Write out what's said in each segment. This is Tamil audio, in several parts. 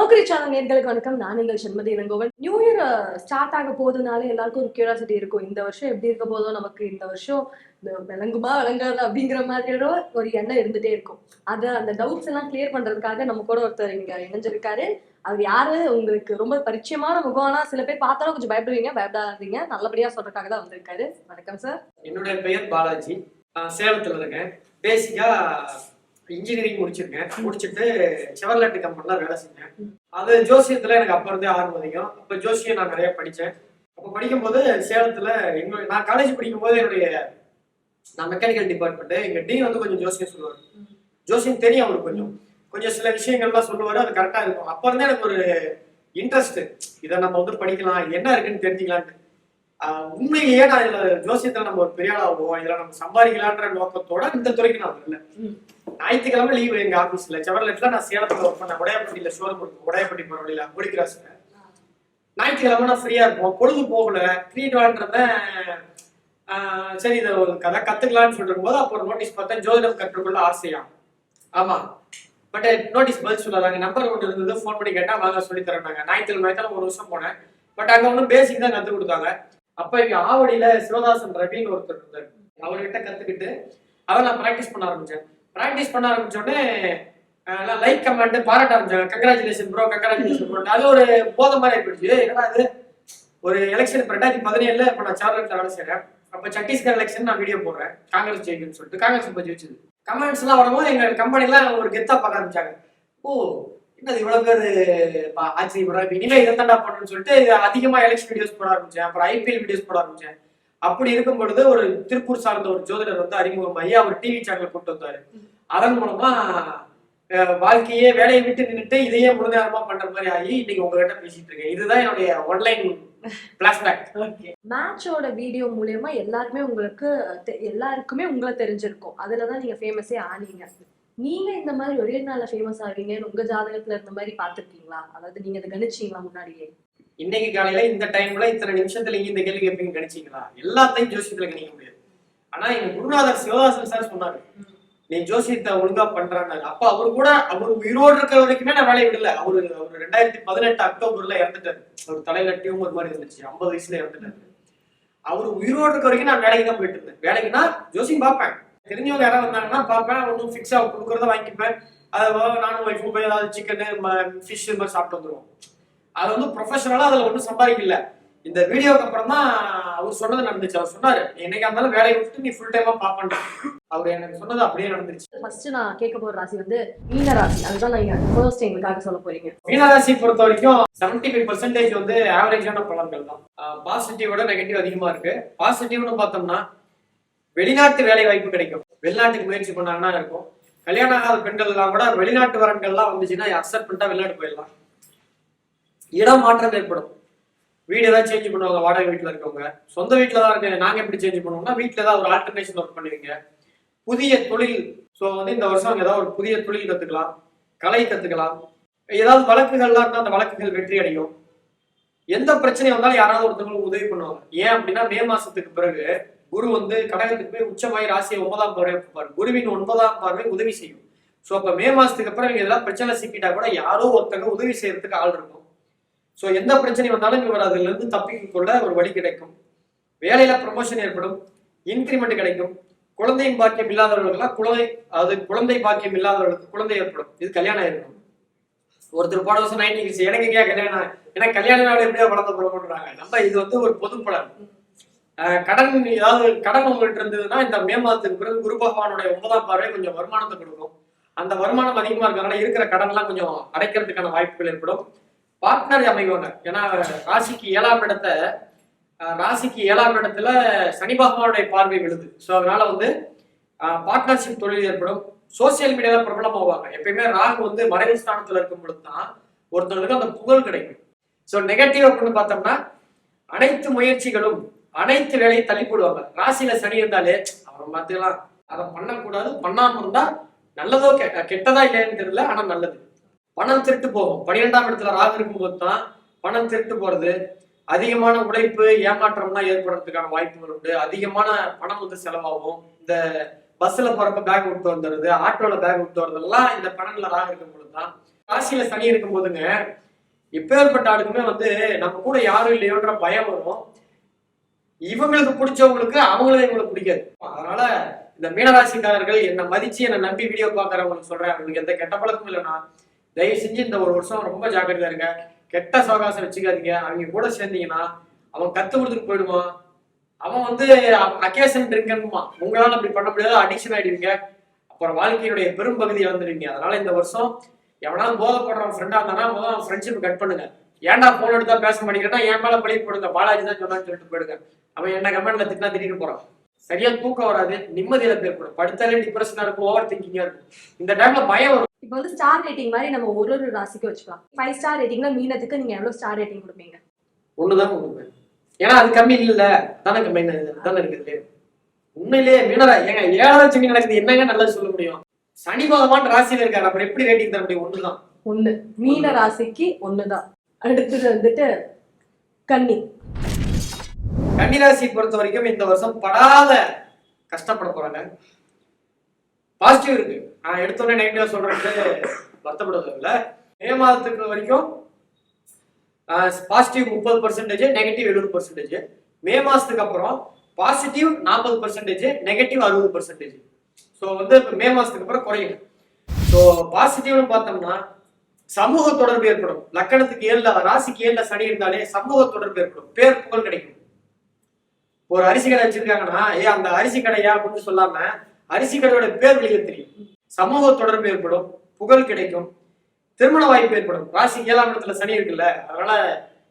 மோகரி சேனல் நேர்களுக்கு வணக்கம். நான் எங்கள் Shanmathi Ilangovan. New year start ஆக போதுனாலே எல்லாருக்கும் ஒரு கியூரியாசிட்டி இருக்கும். இந்த வருஷம் எப்படி இருக்க போதோ, நமக்கு இந்த வருஷம் விளங்குமா விளங்காது அப்படிங்கிற மாதிரியான ஒரு எண்ணம் இருந்துட்டே இருக்கும். அந்த டவுட்ஸ் எல்லாம் கிளியர் பண்றதுக்காக நம்ம கூட ஒருத்தர் இங்க இணைஞ்சிருக்காரு. அவர் யாரு, உங்களுக்கு ரொம்ப பரிச்சயமான முகம். ஆனா சில பேர் பார்த்தாலும் கொஞ்சம் பயப்படாதீங்க. நல்லபடியா சொல்றதுக்காக தான் வந்திருக்காரு. வணக்கம் சார். என்னுடைய பெயர் பாலாஜி. சேலத்துல இருக்கேன். பேசிக்கா இன்ஜினியரிங் முடிச்சுட்டு செவர்லெட் கம்பெனில வேலை செஞ்சேன். அது ஜோசியத்துல எனக்கு அப்ப இருந்தே ஆர்வம் அதிகம். அப்ப ஜோசியம் நான் நிறைய படிச்சேன். அப்ப படிக்கும்போது சேலத்துல நான் காலேஜ் படிக்கும் போது நான் மெக்கானிக்கல் டிபார்ட்மெண்ட், எங்க டீன் வந்து கொஞ்சம் ஜோசியம் சொல்லுவாரு. ஜோசியம் தெரியும் அவருக்கு, கொஞ்சம் சில விஷயங்கள்லாம் சொல்லுவாரு, அது கரெக்டா இருக்கும். அப்ப இருந்தே எனக்கு ஒரு இன்ட்ரெஸ்ட், இதை நம்ம வந்து படிக்கலாம், என்ன இருக்குன்னு தெரிஞ்சுக்கலான்ட்டு. உண்மையிலேயே நான் இதுல ஜோசியத்துல நம்ம ஒரு பெரிய ஆளாகும், இதுல நம்ம சம்பாதிக்கலான்ற நோக்கத்தோட இந்த துறைக்கு நான் வரல. ஞாயிற்றுக்கிழமை லீவு எங்க ஆபீஸ்ல செவர்லெட்ல. நான் சேலத்துல ஒர்க் பண்ண உடையாப்பட்டியில ஷோரூம் இருக்கும், உடையாப்பட்டி போற வழியில குடிக்ராஸ்ல. ஞாயிற்றுக்கிழமை நான் ஃப்ரீயா இருப்போம், பொழுது போகல, கிரீட்வான்றத சரி இதை ஒரு கதை கத்துக்கலாம்னு சொல்லிட்டு போது அப்போ ஒரு நோட்டீஸ் பார்த்தேன், ஜோதிடம் கற்றுக்கொள்ள ஆசையா. ஆமா, பட் நோட்டீஸ் பதில் சொல்லாதாங்க. நம்பர் ஒன்று இருந்தது, ஃபோன் பண்ணி கேட்டா வாங்க சொல்லி தரேன்னாங்க. ஞாயிற்றுக்கிழமை ஒரு வருஷம் போனேன். பட் அங்க ஒன்றும் பேசிக் தான் கற்றுக் கொடுத்தாங்க. அப்ப இங்க ஆவடியில சிவதாசன் ரவின்னு ஒருத்தர் இருந்தார். அவர்கிட்ட கத்துக்கிட்டு அதை நான் ப்ராக்டிஸ் பண்ண ஆரம்பிச்சேன். ப்ராக்டிஸ் பண்ண ஆரம்பிச்சோடனே லைக் கமெண்ட் பாராட்ட ஆரம்பிச்சாங்க. Congratulation bro, congratulation bro. அது ஒரு போத மாதிரி ஆயிடுச்சு. என்னடா அது, ஒரு எலெக்ஷன் 2017 இப்ப நான் சார்லெட்ல வேலை செய்யறேன். அப்ப சத்தீஸ்கர் எலெக்ஷன் நான் வீடியோ போடுறேன், காங்கிரஸ் ஜெயிக்குன்னு சொல்லிட்டு. காங்கிரஸ் பத்தி வச்சுது கமெண்ட்ஸ் எல்லாம் வரும்போது எங்க கம்பெனில ஒரு கெத்தா பார்க்க ஆரம்பிச்சாங்க. ஓ, என்னது இவ்வளவு பேரு ஆச்சரியப்படுறாங்க, இனிமே இதைத்தாண்டா பண்ணணும்னு சொல்லிட்டு அதிகமா எலெக்ஷன் வீடியோஸ் போட ஆரம்பிச்சேன். அப்புறம் ஐபிஎல் வீடியோஸ் போட ஆரம்பிச்சேன். அப்படி இருக்கும் பொழுது ஒரு திருப்பூர் சார்ந்த ஒரு ஜோதிடர் வந்து அறிமுகமாகி அவர் டிவி சேனல் கூட்டு வந்தாரு. அதன் மூலமா வாழ்க்கையே வேலையை விட்டு நின்றுட்டு இதையே முழு நேரமா பண்ற மாதிரி ஆகி இன்னைக்கு உங்ககிட்ட பேசிட்டு இருக்கேன். இதுதான் என்னுடைய ஆன்லைன் பிளாஷ்பேக். மேட்சோட வீடியோ மூலமா எல்லாருக்குமே உங்களை தெரிஞ்சிருக்கும். அதுலதான் நீங்க ஃபேமஸே ஆனீங்க. நீங்க இந்த மாதிரி ஒரே நாள்ல ஃபேமஸ் ஆவீங்கன்னு உங்க ஜாதகத்துல இருந்த மாதிரி பாத்துருக்கீங்களா? அதாவது நீங்க அதை கணிச்சீங்களா முன்னாடியே? இன்னைக்கு காலையில இந்த டைம்ல இத்தனை நிமிஷத்துல இந்த கேள்வி கேட்பீங்க கணிச்சீங்களா? எல்லாத்தையும் ஜோசியத்துல கணிக்க முடியாது. ஆனா எங்க குருநாதர் சிவதாசன் சார் சொன்னாரு, நீ ஜோசியத்தை ஒழுங்கா பண்றாங்க. அப்ப அவர் உயிரோடு இருக்கிற வரைக்குமே நான் வேலையை விடல. அவரு 2018 அக்டோபர்ல இறந்துட்டாரு. அவர் தலையில டியூமர் மாதிரி இருந்துச்சு, 50 வயசுல இறந்துட்டாரு. அவரு உயிரோடு இருக்க வரைக்கும் நான் வேலைக்கு தான் போயிட்டு இருந்தேன். வேலைக்குன்னா ஜோசியம் பார்ப்பேன், தெரிஞ்சவங்க யாராவது வந்தாங்கன்னா பார்ப்பேன், ஒன்றும் ஃபிக்ஸா கொடுக்குறத வாங்கிப்பேன். அதை நானும் ஒய்ஃபும் போய் ஏதாவது சிக்கன் ஃபிஷ் மாதிரி சாப்பிட்டு வந்துருவோம். அது வந்து ப்ரொஃபஷனலா அதுல ஒன்றும் சம்பாதிக்கல. இந்த வீடியோக்கு அப்புறம் தான் அவர் சொன்னது நடந்துச்சு. அவர் சொன்னாரு, என்னைக்கா இருந்தாலும் வேலையை விட்டு நீ ஃபுல் டைமா பாப்பேன். அவர் எனக்கு சொன்னது அப்படியே நடந்துச்சு. ஃபர்ஸ்ட் நான் கேட்க போற ராசி வந்து மீன ராசி. அதுதான் நீங்க ஃபர்ஸ்ட் எங்களுக்காக சொல்ல போறீங்க. மீன ராசி பொறுத்த வரைக்கும் 75% வந்து ஆவரேஜான பலன்கள் தான். பாசிட்டிவோட நெகட்டிவ் அதிகமா இருக்கு. பாசிட்டிவ்னு பார்த்தோம்னா வெளிநாட்டு வேலை வாய்ப்பு கிடைக்கும், வெளிநாட்டுக்கு முயற்சி பண்ணாங்கன்னா இருக்கும். கல்யாணம் ஆகாத பெண்கள் எல்லாம் கூட வெளிநாட்டு வரன்கள்லாம் வந்துச்சுன்னா அக்செப்ட் பண்ணிட்டா வெளிநாட்டு போயிடலாம். இடம் மாற்றம் ஏற்படும். வீடு ஏதாவது சேஞ்ச் பண்ணுவாங்க, வாடகை வீட்டுல இருக்கவங்க. சொந்த வீட்டுல தான் இருக்கு, நாங்க எப்படி சேஞ்ச் பண்ணுவோம்னா வீட்டுல ஏதாவது ஒரு ஆல்டர்னேஷன் ஒர்க் பண்ணுவீங்க. புதிய தொழில், ஸோ வந்து இந்த வருஷம் ஏதாவது ஒரு புதிய தொழில் கத்துக்கலாம், கலை கத்துக்கலாம். ஏதாவது வழக்குகள்லாம் இருந்தால் அந்த வழக்குகள் வெற்றி அடையும். எந்த பிரச்சனையும் வந்தாலும் யாராவது ஒருத்தவங்களுக்கு உதவி பண்ணுவாங்க. ஏன் அப்படின்னா மே மாசத்துக்கு பிறகு குரு வந்து கடகத்துக்கு போய் உச்சமாய் ராசியை 9ஆம் பார்வை பார்ப்பாரு. குருவின் 9ஆம் பார்வை உதவி செய்யும். ஸோ அப்ப மே மாசத்துக்கு அப்புறம் நீங்க ஏதாவது பிரச்சனை சிக்கிட்டா கூட யாரோ ஒருத்தங்க உதவி செய்யறதுக்கு ஆள் இருக்கும். ஸோ எந்த பிரச்சனை வந்தாலும் இவர் அதுல இருந்து தப்பிக்க கொள்ள ஒரு வழி கிடைக்கும். வேலையில ப்ரமோஷன் ஏற்படும், இன்கிரிமெண்ட் கிடைக்கும். குழந்தையின் பாக்கியம் இல்லாதவர்களுக்கெல்லாம் குழந்தை பாக்கியம் இல்லாதவர்களுக்கு குழந்தை ஏற்படும். இது கல்யாணம் ஏற்படும். ஒருத்தர் போன வருஷம் 90 எனக்கு கல்யாணம், ஏன்னா கல்யாண நாள் எப்படியா வளர்ந்த போறாங்க. நம்ம இது வந்து ஒரு பொது பலன். கடன் உங்கள்கிட்ட இருந்ததுன்னா இந்த மே மாதத்துக்கு பிறகு குரு பகவானுடைய 9ஆம் பார்வை கொஞ்சம் வருமானத்தை கொடுக்கும். அந்த வருமானம் அதிகமா இருக்கிறதுனால இருக்கிற கடன் எல்லாம் கொஞ்சம் அடைக்கிறதுக்கான வாய்ப்புகள் ஏற்படும். பார்ட்னர் அமைவாங்க. ஏன்னா ராசிக்கு 7ஆம் இடத்துல சனி பகவானுடைய பார்வை விழுது. ஸோ அதனால வந்து பார்ட்னர்ஷிப் தொழில் ஏற்படும். சோசியல் மீடியால பிரபலம் ஆவாங்க. எப்பயுமே ராகு வந்து மறைவு ஸ்தானத்துல இருக்கும் பொழுது தான் ஒருத்தவங்களுக்கு அந்த புகழ் கிடைக்கும். ஸோ நெகட்டிவ் அப்படின்னு பார்த்தோம்னா அனைத்து முயற்சிகளும் அனைத்து வேலையை தள்ளி போடுவாங்க. ராசியில சனி இருந்தாலே அவரை மாத்திக்கலாம், அதை பண்ணக்கூடாது, பண்ணாம இருந்தா நல்லதோ கெட்டதா இல்லையான்னு தெரியல, ஆனா நல்லது. பணம் திருட்டு போகும். 12ஆம் இடத்துல ராகு இருக்கும்போது தான் பணம் திருட்டு போறது, அதிகமான உழைப்பு ஏமாற்றம்லாம் ஏற்படுறதுக்கான வாய்ப்புகள் உண்டு. அதிகமான பணம் வந்து செலவாகும். இந்த பஸ்ல போறப்ப பேக் விட்டு வந்துடுறது, ஆட்டோல பேக் விட்டு வரதெல்லாம் இந்த பணம்ல ராகு இருக்கும் பொழுதுதான். ராசியில சனி இருக்கும் போதுங்க எப்பேற்பட்ட ஆளுக்குமே வந்து நம்ம கூட யாரும் இல்லையோன்ற பயம் வரும். இவங்களுக்கு பிடிச்சவங்களுக்கு அவங்களும் இவங்களுக்கு பிடிக்காது. அதனால இந்த மீனராசிக்காரர்கள் என்னை மதிச்சு என்னை நம்பி வீடியோ பாக்குறவங்களுக்கு சொல்றேன், உங்களுக்கு எந்த கெட்ட பழக்கமும் இல்லைன்னா தயவு செஞ்சு இந்த ஒரு வருஷம் ரொம்ப ஜாக்கிரதையா இருங்க. கெட்ட சவகாசம் வச்சுக்காதீங்க. அவங்க கூட சேர்ந்தீங்கன்னா அவன் கத்து கொடுத்துட்டு போயிடுவான். அவன் வந்து அக்கேஷன் ட்ரிங்கன்மா, உங்களால அப்படி பண்ண முடியாது, அடிக்ஷன் ஆயிடுவீங்க. அப்புறம் வாழ்க்கையுடைய பெரும் பகுதி இழந்துருவீங்க. அதனால இந்த வருஷம் எவனாலும் போதைப்படுறவன் ஃப்ரெண்டா இருந்தானா முதல் ஃப்ரெண்ட்ஷிப் கட் பண்ணுங்க. ஏன்டா போன் எடுத்தா பேச மாட்டேங்கிறேன்னா என் மேல பழி போடுங்க, பாலாஜி தான் சொன்னான்னு சொல்லிட்டு போயிடுங்க. அவன் என்ன கமெண்ட்ல திட்டினா திட்டிட்டு போறான். சரியா தூக்கம் வராது, நிம்மதியில ஏற்படும், படுத்தாலே டிப்ரெஷனா இருக்கும், ஓவர் திங்கிங்கா இருக்கும். இந்த டைம்ல பயம் வரும். இப்போ வந்து ஸ்டார் ரேட்டிங் மாதிரி நம்ம ஒரு ராசிக்கு வச்சுக்கலாம். 5 ஸ்டார் ரேட்டிங்ல மீனத்துக்கு நீங்க எவ்வளவு ஸ்டார் ரேட்டிங் கொடுப்பீங்க? ஒண்ணுதான் கொடுப்பேன். ஏன்னா அது கம்மி இல்ல தானே, கம்மி தானே இருக்குது. உண்மையிலேயே மீனரா ஏங்க 7வது சனி நடக்குது, என்னங்க நல்லது சொல்ல முடியும்? சனி பகவான் ராசியில இருக்காரு, அப்புறம் எப்படி ரேட்டிங் தர முடியும்? ஒண்ணுதான். ஒண்ணு மீன ராசிக்கு ஒண்ணுதான். அடுத்தது வந்துட்டு கன்னி. கன்னிராசி பொறுத்த வரைக்கும் இந்த வருஷம் படாத கஷ்டப்பட போறாங்க. பாசிட்டிவ் இருக்கு. நான் எடுத்தோடனே நெகட்டிவா சொல்றது வருத்தப்படுறது இல்ல. மே மாதத்துக்கு வரைக்கும் பாசிட்டிவ் 30%, நெகட்டிவ் 70%. மே மாசத்துக்கு அப்புறம் பாசிட்டிவ் 40%, நெகட்டிவ் 60%. ஸோ வந்து மே மாசத்துக்கு அப்புறம் குறையும். ஸோ பாசிட்டிவ்னு பார்த்தோம்னா சமூக தொடர்பு ஏற்படும். லக்கணத்துக்கு 7 ராசிக்கு 7 சனி இருந்தாலே சமூக தொடர்பு ஏற்படும், பேர் புகழ் கிடைக்கும். ஒரு அரிசி கடை வச்சிருக்காங்கன்னா அந்த அரிசி கடையா அப்படின்னு சொல்லாம அரிசி கடையோட பேர் வெளியே தெரியும். சமூக தொடர்பு ஏற்படும், புகழ் கிடைக்கும், திருமண வாய்ப்பு ஏற்படும். ராசி 7ஆம் இடத்துல சனி இருக்குல்ல, அதனால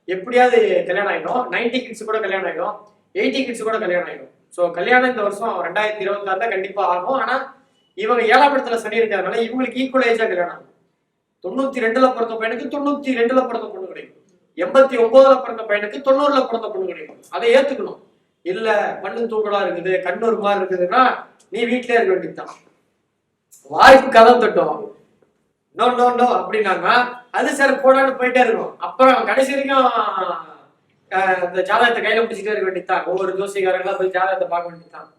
எப்படியாவது கல்யாணம் ஆயிடும். 90 கிட்ஸ் கூட கல்யாணம் ஆயிடும், 80 கிட்ஸ் கூட கல்யாணம் ஆயிடும். ஸோ கல்யாணம் இந்த வருஷம் 2026 கண்டிப்பா ஆகும். ஆனா இவங்க 7ஆம் இடத்துல சனி இருக்கிறதுனால இவங்களுக்கு ஈக்குவல் ஏஜா கல்யாணம் ஆகும். 92ல பிறந்த பையனுக்கு 92ல பிறந்த பொண்ணு கிடைக்கும், 89ல பிறந்த பையனுக்கு 90ல பிறந்த பொண்ணு கிடைக்கும். அதை ஏத்துக்கணும். இல்ல மண்ணு தூக்கலா இருக்குது, கண்ணூர் மாதிரி இருக்குதுன்னா நீ வீட்டிலே இருக்க வேண்டியதுதான். வாய்ப்பு கதவு தட்டும், நோ நோ நோ அப்படின்னாங்க அது சார் போடான்னு போயிட்டே இருக்கும். அப்புறம் கடைசி வரைக்கும் இந்த ஜாதகத்தை கையில பிடிச்சிட்டே இருக்க வேண்டியதுதான். ஒவ்வொரு ஜோசிகாரங்களா போய் ஜாதகத்தை பார்க்க வேண்டியதுதான்.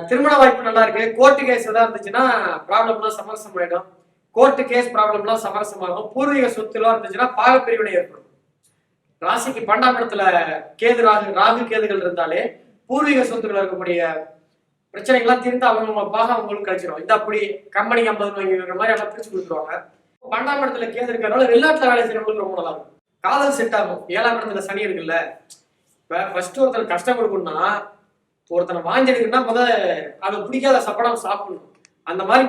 திருமண வாய்ப்பு நல்லா இருக்கு. கோர்ட்டு கேஸ் ஏதாவது இருந்துச்சுன்னா ப்ராப்ளம்லாம் சமரசம் ஆயிடும். கோர்ட்டு கேஸ் ப்ராப்ளம்லாம் சமரசமாகும். பூர்வீக சொத்துலாம் இருந்துச்சுன்னா பாகப்பிரிவினை ஏற்படும். ராசிக்கு 12ஆம் இடத்துல கேது ராகு கேதுகள் இருந்தாலே பூர்வீக சொத்துக்கள் இருக்கக்கூடிய பிரச்சனைகள்லாம் தீர்ந்து அவங்க பாகம் அவங்களுக்கு கிடைச்சிடும். இந்த அப்படி கம்பெனி 50 வாங்கிக்கிற மாதிரி எல்லாம் பிரிச்சு கொடுத்துருவாங்க. 12ஆம் இடத்துல கேது இருக்கிறனால வெளிநாட்டுல வேலை செய்யறவங்களுக்கு ரொம்ப நல்லா இருக்கும். காதல் செட் ஆகும். 7ஆம் இடத்துல சனி இருக்குல்ல, இப்ப ஃபர்ஸ்ட் ஒருத்தர் கஷ்டம் கொடுக்கணும்னா ஒருத்தனை வாங்கிடுக்குன்னா அதை பிடிக்காத சப்படம் சாப்பிடணும். அந்த மாதிரி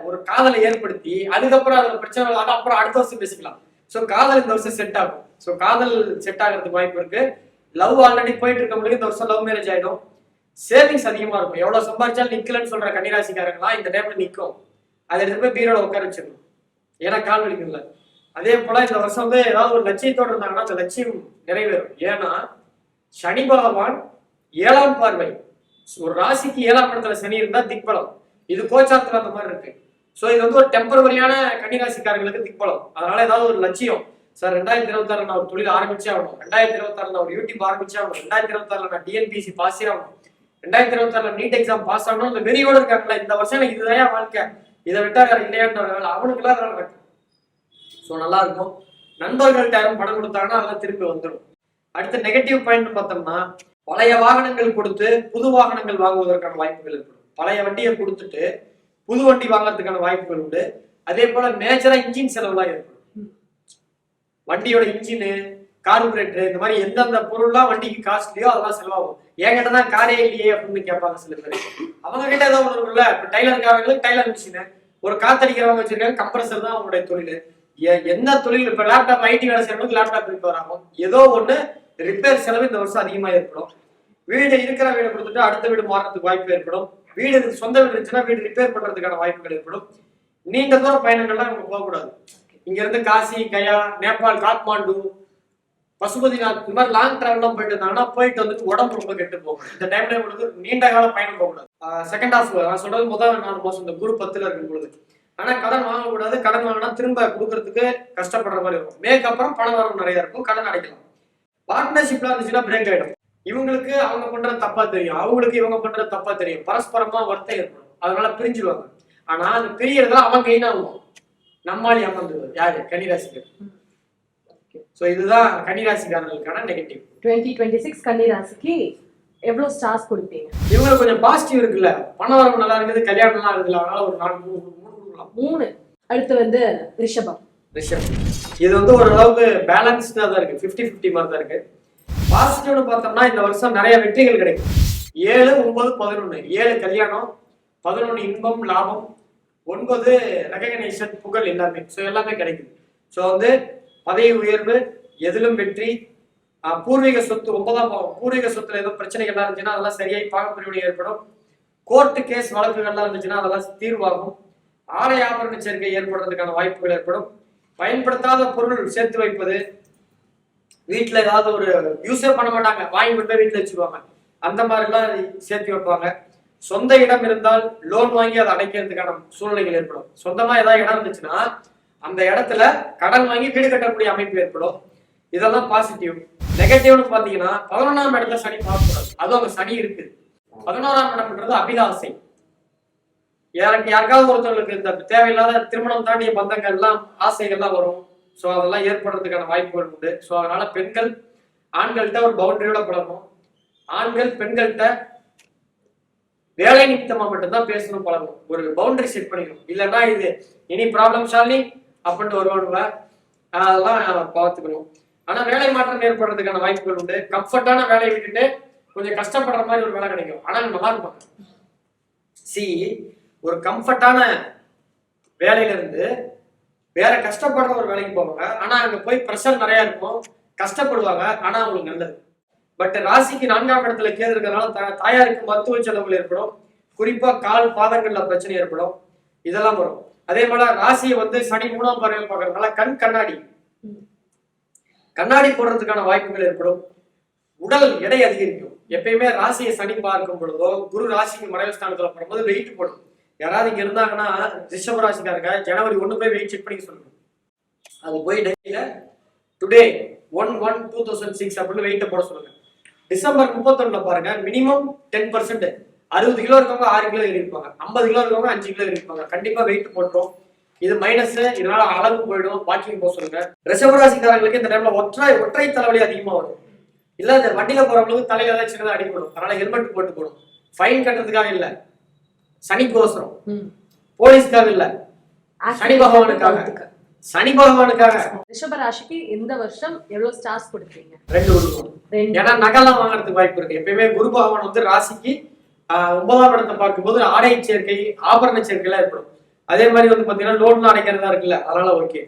ஒரு காதலை ஏற்படுத்தி அதுக்கப்புறம் அதுல பிரச்சனை அப்புறம் அடுத்த வருஷம் பேசிக்கலாம். ஸோ காதல் இந்த வருஷம் செட் ஆகும். ஸோ காதல் செட் ஆகிறதுக்கு வாய்ப்பு இருக்கு. லவ் ஆல்ரெடி போயிட்டு இருக்கவங்களுக்கு இந்த வருஷம் லவ் மேரேஜ் ஆயிடும். சேவிங்ஸ் அதிகமா இருக்கும். எவ்வளவு சம்பாதிச்சாலும் நிக்கலன்னு சொல்ற கன்னிராசிக்காரங்களா இந்த டைம்ல நிற்கும். அதை எடுத்து போய் பீரோட உட்கார வச்சிடணும், ஏன்னா கால் வலிக்கும்ல. அதே போல இந்த வருஷம் வந்து ஏதாவது ஒரு லட்சியத்தோடு இருந்தாங்கன்னா அந்த லட்சியம் நிறைவேறும். ஏன்னா சனி பகவான் 7ஆம் பார்வை, ஒரு ராசிக்கு 7ஆம் இடத்துல சனி இருந்தா திக்பலம். இது கோச்சாரத்துல அந்த மாதிரி இருக்கு. ஸோ இது வந்து ஒரு டெம்பரவரியான கன்னிராசிக்காரங்களுக்கு திக்பலம். அதனால ஏதாவது ஒரு லட்சியம், சார் 2026 நான் ஒரு தொழில் ஆரம்பிச்சே ஆகணும், 2026 நான் ஒரு யூடியூப் ஆரம்பிச்சே ஆகணும், 2026 நான் டிஎன்பிசி பாஸ் ஆகணும், 2026 நீட் எக்ஸாம் பாஸ் ஆகணும், இந்த வெறியோடு இருக்காங்களா இந்த வருஷம் எனக்கு இதுதான் வாழ்க்கை, இதை விட்டா வேற இல்லையான்னு அவனுக்குலாம் அதெல்லாம் நடக்கும். ஸோ நல்லா இருக்கும். நண்பர்கள்ட்ட யாரும் பணம் கொடுத்தாங்கன்னா அதெல்லாம் திருப்பி வந்துடும். அடுத்த நெகட்டிவ் பாயிண்ட் பார்த்தோம்னா பழைய வாகனங்கள் கொடுத்து புது வாகனங்கள் வாங்குவதற்கான வாய்ப்புகள் ஏற்படும். பழைய வண்டியை கொடுத்துட்டு புது வண்டி வாங்குறதுக்கான வாய்ப்புகள் உண்டு. அதே போல மேஜரா இன்ஜின் செலவுலாம் ஏற்படும். வண்டியோட இன்ஜினு, கார்பரேட்டர், இந்த மாதிரி எந்தெந்த பொருள்லாம் வண்டிக்கு காஸ்ட்லியோ அதெல்லாம் செலவாகும். என்கிட்ட தான் காரே இல்லையே அப்படின்னு கேட்பாங்க சில பேர். அவங்க கிட்ட ஏதோ ஒன்று இருக்குல்ல. இப்போ டைலருக்காரங்களுக்கு டைலர் மிஷினு, ஒரு காத்தடிக்கிறவங்க வச்சிருக்காங்க, கம்ப்ரஸர் தான் அவங்களுடைய தொழில். என்ன தொழில், இப்போ லேப்டாப் ஐடி வேலை செய்யறவங்களுக்கு லேப்டாப் ரிப்பேர் ஆகும். ஏதோ ஒன்று ரிப்பேர் செலவு இந்த வருஷம் அதிகமாக ஏற்படும். வீடு இருக்கிற வீடை கொடுத்துட்டு அடுத்த வீடு மாறதுக்கு வாய்ப்பு ஏற்படும். வீடு சொந்த வீடு இருந்துச்சுன்னா வீடு ரிப்பேர் பண்றதுக்கான வாய்ப்புகள் ஏற்படும். நீண்ட தூர பயணங்கள்லாம் இவங்க போகக்கூடாது. இங்க இருந்து காசி, கயா, நேபாள், காத்மாண்டு, பசுபதிநாத், இந்த மாதிரி லாங் டிராவல்லாம் போயிட்டு இருந்தாங்கன்னா போயிட்டு வந்துட்டு உடம்பு ரொம்ப கெட்டு போகும். இந்த டைம்ல உங்களுக்கு நீண்ட கால பயணம் போகக்கூடாது. செகண்ட் ஹாஃப் நான் சொல்றது முதல் 4 மாசம் இந்த குரு 10ல இருக்கும் பொழுது. ஆனா கடன் வாங்கக்கூடாது. கடன் வாங்கினா திரும்ப கொடுக்கறதுக்கு கஷ்டப்படுற மாதிரி இருக்கும். மேற்கு அப்புறம் பண வரவு நிறைய இருக்கும், கடன் அடைக்கலாம். பார்ட்னர்ஷிப்ல இருந்துச்சுன்னா பிரேக் ஆயிடும். இவங்களுக்கு அவங்க பண்றது தப்பா தெரியும், அவங்களுக்கு இவங்க பண்றது தப்பா தெரியும், பரஸ்பரமா வருத்தம் ஏற்படும். அதனால பிரிஞ்சிருவாங்க. ஆனா அந்த பிரியறதுல அவன் கெயின் ஆகும். நம்மால் ஏமாந்துருவது யாரு? கன்னிராசிக்கு. சோ இதுதான் கன்னிராசிக்காரர்களுக்கான நெகட்டிவ். 2026 கன்னிராசிக்கு எவ்வளவு ஸ்டார்ஸ் கொடுப்பீங்க? இவங்க கொஞ்சம் பாசிட்டிவ் இருக்குல்ல, பணவரவு நல்லா இருக்குது, கல்யாணம் நல்லா இருக்குல்ல, அதனால ஒரு 4 3 கொடுக்கலாம். 3. அடுத்து வந்து ரிஷபம். இது வந்து ஓரளவுக்கு பேலன்ஸ்டா தான் இருக்கு, 50-50 மாதிரி தான் இருக்கு. பாசிட்டிவ்னு பார்த்தோம்னா இந்த வருஷம் நிறைய வெற்றிகள் கிடைக்கும். 7 9 11 7 கல்யாணம், 11 இன்பம் லாபம், 9 ரெகக்னைசேஷன் புகழ் எல்லாமே. ஸோ எல்லாமே கிடைக்குது. ஸோ வந்து பதவி உயர்வு, எதிலும் வெற்றி, பூர்வீக சொத்து 9ஆம் பாவம், பூர்வீக சொத்துல ஏதோ பிரச்சனைகள்லாம் இருந்துச்சுன்னா அதெல்லாம் சரியாய் பாகப்பிரிவினை ஏற்படும். கோர்ட்டு கேஸ் வழக்குகள்லாம் இருந்துச்சுன்னா அதெல்லாம் தீர்வாகும். ஆடை ஆபரண சேர்க்கை ஏற்படுறதுக்கான வாய்ப்புகள் ஏற்படும். பயன்படுத்தாத பொருள் சேர்த்து வைப்பது, வீட்டுல ஏதாவது ஒரு யூஸே பண்ண மாட்டாங்க, வாங்கி கொண்டு போய் வீட்டுல வச்சுக்குவாங்க, அந்த மாதிரிலாம் சேர்த்து வைப்பாங்க. சொந்த இடம் இருந்தால் லோன் வாங்கி அதை அடைக்கிறதுக்கான சூழ்நிலைகள் ஏற்படும். சொந்தமா ஏதாவது இடம் இருந்துச்சுன்னா அந்த இடத்துல கடன் வாங்கி வீடு கட்டக்கூடிய அமைப்பு ஏற்படும். இதெல்லாம் பாசிட்டிவ். நெகட்டிவ்னு பாத்தீங்கன்னா 11ஆம் இடத்துல சனி பார்க்கக்கூடாது, அதுவும் அங்க சனி இருக்கு. 11ஆம் இடம்ன்றது அபிலாசை. யாருக்காவது ஒருத்தவங்களுக்கு இந்த தேவையில்லாத திருமணம் தாண்டிய பந்தங்கள் எல்லாம் ஆசைகள்லாம் வரும். ஸோ அதெல்லாம் ஏற்படுறதுக்கான வாய்ப்புகள் உண்டு. ஸோ அதனால பெண்கள் ஆண்கள்கிட்ட ஒரு பவுண்டரியோட பழகணும். ஆண்கள் பெண்கள்கிட்ட வேலை நிமித்தமா மட்டும்தான் பேசணும், பழகணும். ஒரு பவுண்டரி செட் பண்ணிக்கணும். இல்லைன்னா இது இனி ப்ராப்ளம் சால்விங் அப்படின்ட்டு வருவானுங்க, அதெல்லாம் பார்த்துக்கணும். ஆனா வேலை மாற்றம் ஏற்படுறதுக்கான வாய்ப்புகள் உண்டு. கம்ஃபர்டான வேலையை விட்டுட்டு கொஞ்சம் கஷ்டப்படுற மாதிரி ஒரு வேலை கிடைக்கும், ஆனா நல்லா இருப்பாங்க. ஒரு கம்ஃபர்டான வேலையில இருந்து வேற கஷ்டப்படுற ஒரு வேலைக்கு போவாங்க, ஆனா அங்க போய் ப்ரெஷர் நிறைய இருக்கும், கஷ்டப்படுவாங்க, ஆனா அவங்களுக்கு நல்லது. பட் ராசிக்கு 4ஆம் இடத்துல கேது இருக்கிறதுனால தாயாருக்கு மருத்துவ செலவுகள் ஏற்படும். குறிப்பா கால் பாதங்கள்ல பிரச்சனை ஏற்படும், இதெல்லாம் வரும். அதே போல ராசியை வந்து சனி 3ஆம் பார்வையில் பார்க்கறதுனால கண்ணாடி போடுறதுக்கான வாய்ப்புகள் ஏற்படும். உடல் எடை அதிகரிக்கும். எப்பயுமே ராசியை சனி பார்க்கும் பொழுதோ குரு ராசிக்கு மறைவு ஸ்தானத்துல போடும்போது வெயிட் போடும். யாராவது இங்க இருந்தாங்கன்னா ரிஷப ராசிக்காரங்க ஜனவரி 1 போய் வெயிட் செக் பண்ணி சொல்லுங்க. அது போய் டெய்லியில டுடே 1/1/2006 அப்படின்னு வெயிட்ட போட சொல்லுங்க. டிசம்பர் 31 பாருங்க, மினிமம் 10%. 60 கிலோ இருக்கவங்க 6 கிலோ இருப்பாங்க, 50 கிலோ இருக்கவங்க 5 கிலோ இருப்பாங்க. கண்டிப்பா வெயிட் போட்டோம். இது மைனஸ். இதனால அளவு போயிடும். வாக்கிங் போக சொல்லுங்க. ரிஷபராசிக்காரங்களுக்கு இந்த டைம்ல ஒற்றை தலைவலி அதிகமா வரும். இல்ல இந்த வண்டியில போறவங்களுக்கு தலையில ஏதாவது சின்னதா அடிப்படும், அதனால ஹெல்மெட் போட்டு போடும். ஃபைன் கட்டுறதுக்காக இல்ல, சனிக்கோசரம். போலீஸ்க்காக இல்ல, சனி பகவானுக்காக. ரிஷபராசிக்கு இந்த வருஷம் எவ்வளவு ஸ்டார்ஸ் கொடுப்பீங்க? 2 கொடுக்கணும். ஏன்னா நகைலாம் வாங்குறதுக்கு வாய்ப்பு இருக்கு. எப்பயுமே குரு பகவான் வந்து ராசிக்கு 9ஆம் இடத்தை பார்க்கும்போது ஆடை சேர்க்கை, ஆபரண சேர்க்கை எல்லாம் ஏற்படும். அதே மாதிரி வந்து பாத்தீங்கன்னா லோன் அடைக்கிறதா இருக்குல்ல, அதனால ஓகே.